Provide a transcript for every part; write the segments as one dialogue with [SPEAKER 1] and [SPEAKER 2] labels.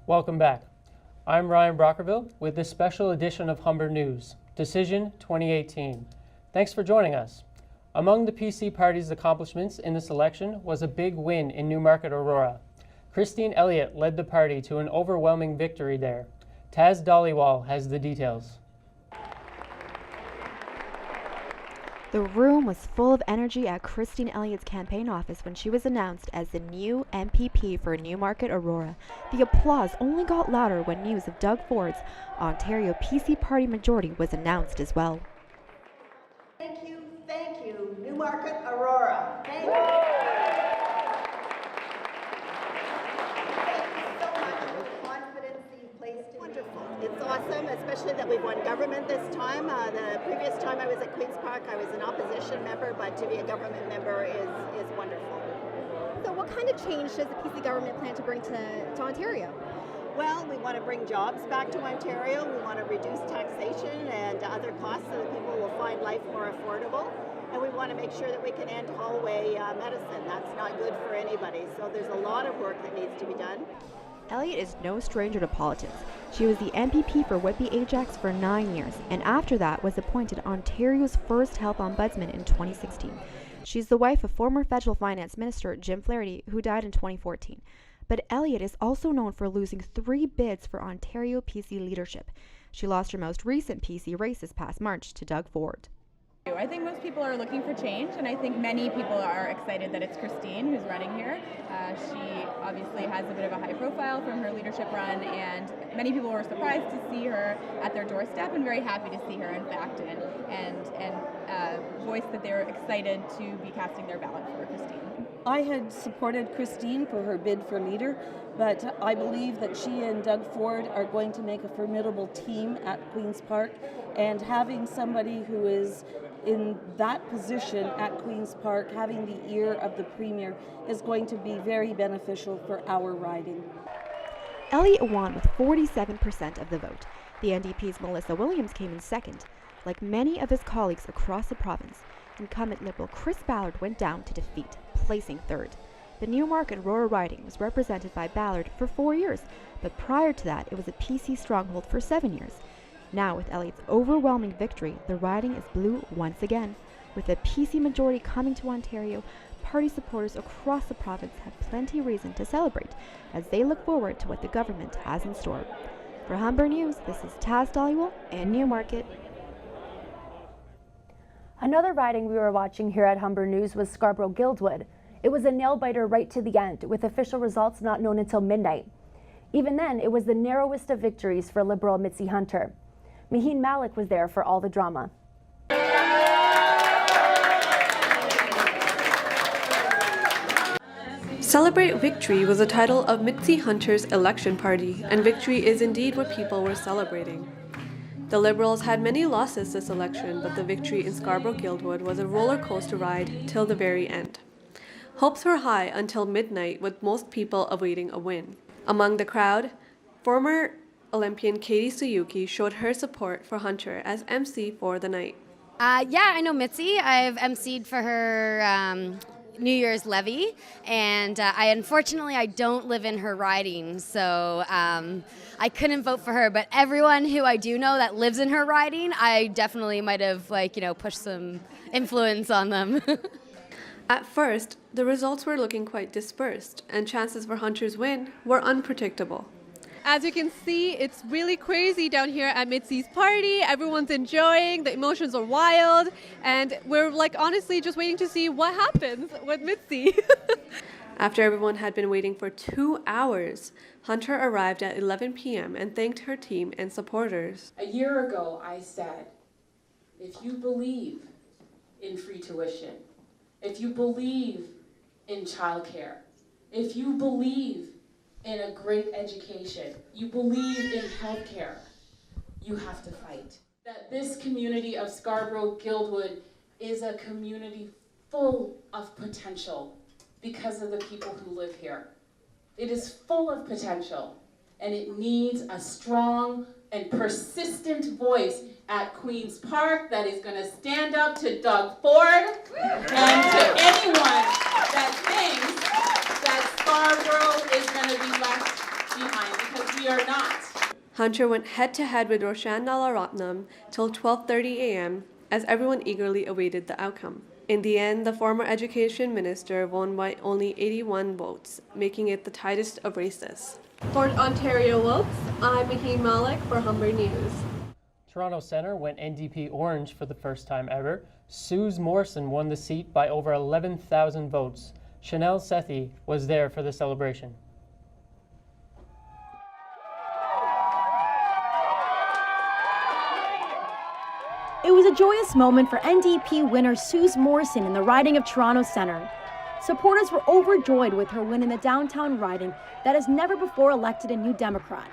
[SPEAKER 1] Welcome back. I'm Ryan Brockerville with this special edition of Humber News, Decision 2018. Thanks for joining us. Among the PC Party's accomplishments in this election was a big win in Newmarket, Aurora. Christine Elliott led the party to an overwhelming victory there. Taz Dhaliwal has the details.
[SPEAKER 2] The room was full of energy at Christine Elliott's campaign office when she was announced as the new MPP for Newmarket, Aurora. The applause only got louder when news of Doug Ford's Ontario PC Party majority was announced as well.
[SPEAKER 3] Thank you, Newmarket, Aurora. Thank you. Thank you so much for the confidence that you placed in me. Wonderful. It's awesome, especially that we've won government this time. The previous time I was at Queen's Park, I was an opposition member, but to be a government member is wonderful.
[SPEAKER 4] So what kind of change does the PC government plan to bring to Ontario?
[SPEAKER 3] Well, we want to bring jobs back to Ontario. We want to reduce taxation and other costs so that people will find life more affordable. And we want to make sure that we can end hallway medicine. That's not good for anybody. So there's a lot of work that needs to be done.
[SPEAKER 2] Elliott is no stranger to politics. She was the MPP for Whitby Ajax for 9 years, and after that was appointed Ontario's first health ombudsman in 2016. She's the wife of former federal finance minister Jim Flaherty, who died in 2014. But Elliott is also known for losing 3 bids for Ontario PC leadership. She lost her most recent PC race this past March to Doug Ford.
[SPEAKER 5] I think most people are looking for change, and I think many people are excited that it's Christine who's running here. She obviously has a bit of a high profile from her leadership run, and many people were surprised to see her at their doorstep and very happy to see her, in fact, and voice that they're excited to be casting their ballot for Christine.
[SPEAKER 6] I had supported Christine for her bid for leader, but I believe that she and Doug Ford are going to make a formidable team at Queen's Park, and having somebody who is in that position at Queen's Park, having the ear of the Premier, is going to be very beneficial for our riding.
[SPEAKER 2] Elliott won with 47% of the vote. The NDP's Melissa Williams came in second. Like many of his colleagues across the province, incumbent Liberal Chris Ballard went down to defeat, placing third. The Newmarket Aurora riding was represented by Ballard for 4 years, but prior to that it was a PC stronghold for 7 years. Now, with Elliott's overwhelming victory, the riding is blue once again. With a PC majority coming to Ontario, party supporters across the province have plenty reason to celebrate as they look forward to what the government has in store. For Humber News, this is Taz Dhaliwal in Newmarket.
[SPEAKER 7] Another riding we were watching here at Humber News was Scarborough-Guildwood. It was a nail-biter right to the end, with official results not known until midnight. Even then, it was the narrowest of victories for Liberal Mitzi Hunter. Maheen Malik was there for all the drama.
[SPEAKER 8] Celebrate Victory was the title of Mitzi Hunter's election party, and victory is indeed what people were celebrating. The Liberals had many losses this election, but the victory in Scarborough-Guildwood was a roller coaster ride till the very end. Hopes were high until midnight, with most people awaiting a win. Among the crowd, former Olympian Katie Suyuki showed her support for Hunter as MC for the night.
[SPEAKER 9] Yeah, I know Mitzi. I've MC'd for her New Year's levy, and unfortunately I don't live in her riding, so I couldn't vote for her. But everyone who I do know that lives in her riding, I definitely might have pushed some influence on them.
[SPEAKER 8] At first, the results were looking quite dispersed, and chances for Hunter's win were unpredictable.
[SPEAKER 10] As you can see, it's really crazy down here at Mitzi's party. Everyone's enjoying, the emotions are wild, and we're honestly just waiting to see what happens with Mitzi.
[SPEAKER 8] After everyone had been waiting for 2 hours, Hunter arrived at 11 p.m. and thanked her team and supporters.
[SPEAKER 11] A year ago, I said, if you believe in free tuition, if you believe in childcare, if you believe in a great education, you believe in healthcare, you have to fight. That this community of Scarborough-Guildwood is a community full of potential because of the people who live here. It is full of potential, and it needs a strong and persistent voice at Queen's Park that is going to stand up to Doug Ford and to anyone that thinks that Scarborough is going to be left behind, because we are not.
[SPEAKER 8] Hunter went head-to-head with Roshan Nalaratnam till 12:30 a.m. as everyone eagerly awaited the outcome. In the end, the former education minister won by only 81 votes, making it the tightest of races. For Ontario votes, I'm Maheen Malik for Humber News.
[SPEAKER 1] Toronto Centre went NDP orange for the first time ever. Suze Morrison won the seat by over 11,000 votes. Chanel Sethi was there for the celebration.
[SPEAKER 12] It was a joyous moment for NDP winner Suze Morrison in the riding of Toronto Centre. Supporters were overjoyed with her win in the downtown riding that has never before elected a new Democrat.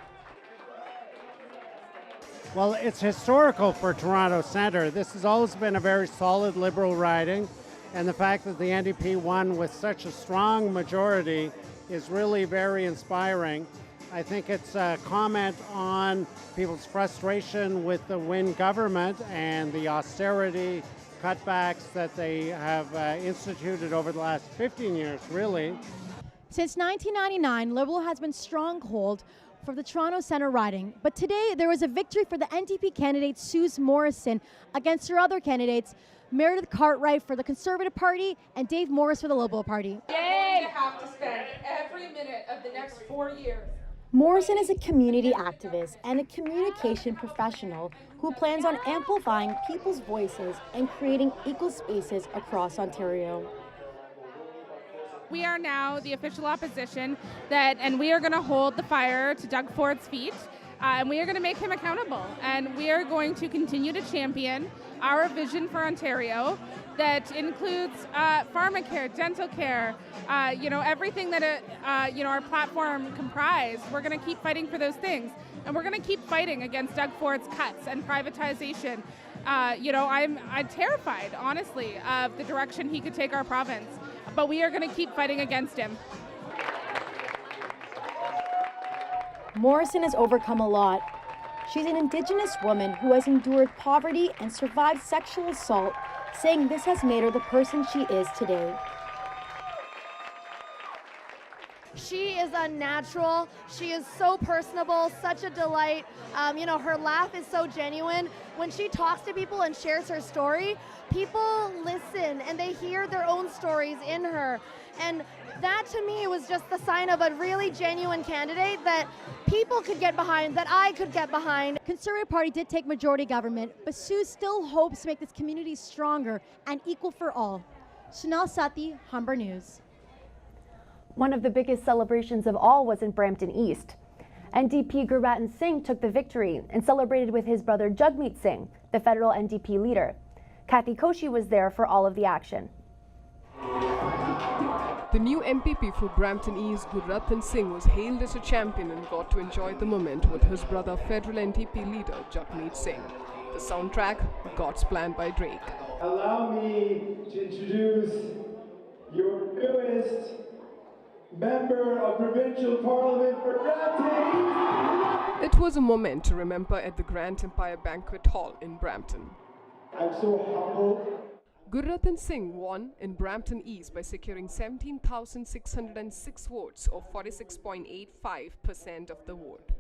[SPEAKER 13] Well, it's historical for Toronto Centre. This has always been a very solid Liberal riding, and the fact that the NDP won with such a strong majority is really very inspiring. I think it's a comment on people's frustration with the Wynne government and the austerity cutbacks that they have instituted over the last 15 years, really.
[SPEAKER 12] Since 1999, Liberal has been stronghold for the Toronto Centre riding, but today there was a victory for the NDP candidate Suze Morrison against her other candidates, Meredith Cartwright for the Conservative Party and Dave Morris for the Liberal Party.
[SPEAKER 14] Yay! You have to spend every minute of the next 4 years.
[SPEAKER 12] Morrison is a community activist and a communication professional who plans on amplifying people's voices and creating equal spaces across Ontario.
[SPEAKER 15] We are now the official opposition and we are going to hold the fire to Doug Ford's feet, and we are going to make him accountable, and we are going to continue to champion our vision for Ontario that includes pharmacare, dental care, everything that our platform comprised. We're going to keep fighting for those things, and we're going to keep fighting against Doug Ford's cuts and privatization. I'm terrified, honestly, of the direction he could take our province, but we are going to keep fighting against him.
[SPEAKER 12] Morrison has overcome a lot. She's an Indigenous woman who has endured poverty and survived sexual assault, saying this has made her the person she is today.
[SPEAKER 16] She is unnatural. She is so personable, such a delight. Her laugh is so genuine. When she talks to people and shares her story, people listen and they hear their own stories in her. And that to me was just the sign of a really genuine candidate that people could get behind, that I could get behind.
[SPEAKER 12] Conservative Party did take majority government, but Suze still hopes to make this community stronger and equal for all. Chanel Sethi, Humber News.
[SPEAKER 7] One of the biggest celebrations of all was in Brampton East. NDP Gurratan Singh took the victory and celebrated with his brother Jagmeet Singh, the federal NDP leader. Kathy Koshi was there for all of the action.
[SPEAKER 17] The new MPP for Brampton East, Gurratan Singh, was hailed as a champion and got to enjoy the moment with his brother federal NDP leader Jagmeet Singh. The soundtrack, God's Plan by Drake.
[SPEAKER 18] Allow me to introduce your newest Member of Provincial Parliament for Brampton.
[SPEAKER 17] It was a moment to remember at the Grand Empire Banquet Hall in Brampton.
[SPEAKER 18] I'm so humbled.
[SPEAKER 17] Gurratan Singh won in Brampton East by securing 17,606 votes, or 46.85% of the vote.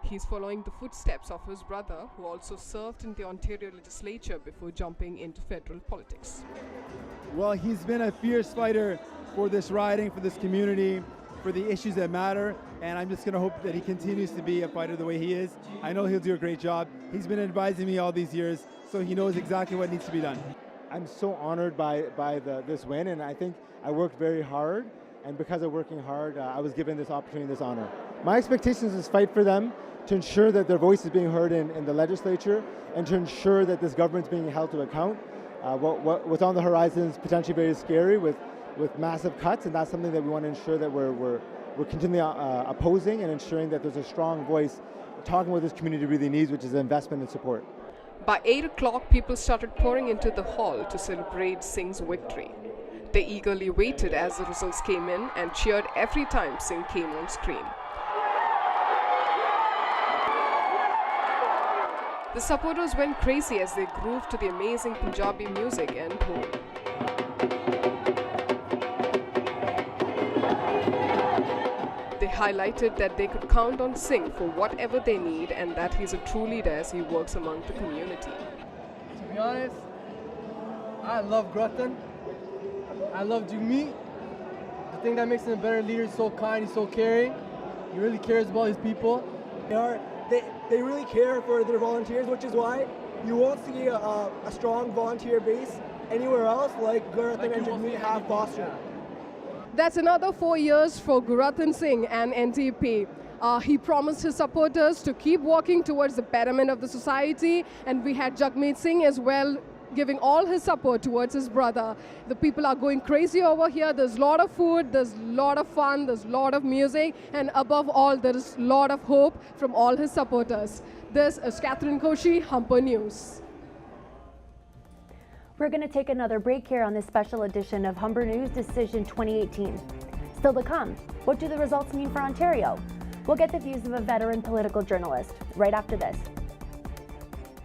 [SPEAKER 17] He's following the footsteps of his brother, who also served in the Ontario legislature before jumping into federal politics.
[SPEAKER 19] Well, he's been a fierce fighter for this riding, for this community, for the issues that matter, and I'm just going to hope that he continues to be a fighter the way he is. I know he'll do a great job. He's been advising me all these years, so he knows exactly what needs to be done.
[SPEAKER 20] I'm so honored by this win, and I think I worked very hard, and because of working hard, I was given this opportunity, this honor. My expectations is fight for them, to ensure that their voice is being heard in the legislature, and to ensure that this government's being held to account. What's on the horizon is potentially very scary with massive cuts, and that's something that we want to ensure that we're continually opposing and ensuring that there's a strong voice talking what this community really needs, which is investment and support.
[SPEAKER 17] By 8 o'clock, people started pouring into the hall to celebrate Singh's victory. They eagerly waited as the results came in and cheered every time Singh came on screen. The supporters went crazy as they grooved to the amazing Punjabi music and dhol. They highlighted that they could count on Singh for whatever they need and that he's a true leader as he works among the community.
[SPEAKER 21] To be honest, I love Grattan. I love Jagmeet. The thing that makes him a better leader is so kind, he's so caring. He really cares about his people.
[SPEAKER 22] They really care for their volunteers, which is why you won't see a strong volunteer base anywhere else like Grattan and Jagmeet have fostered.
[SPEAKER 17] That's another 4 years for Grattan Singh and NTP. He promised his supporters to keep working towards the betterment of the society, and we had Jagmeet Singh as well giving all his support towards his brother. The people are going crazy over here. There's a lot of food, there's a lot of fun, there's a lot of music, and above all, there is a lot of hope from all his supporters. This is Catherine Koshi, Humber News.
[SPEAKER 7] We're going to take another break here on this special edition of Humber News Decision 2018. Still to come, what do the results mean for Ontario? We'll get the views of a veteran political journalist right after this.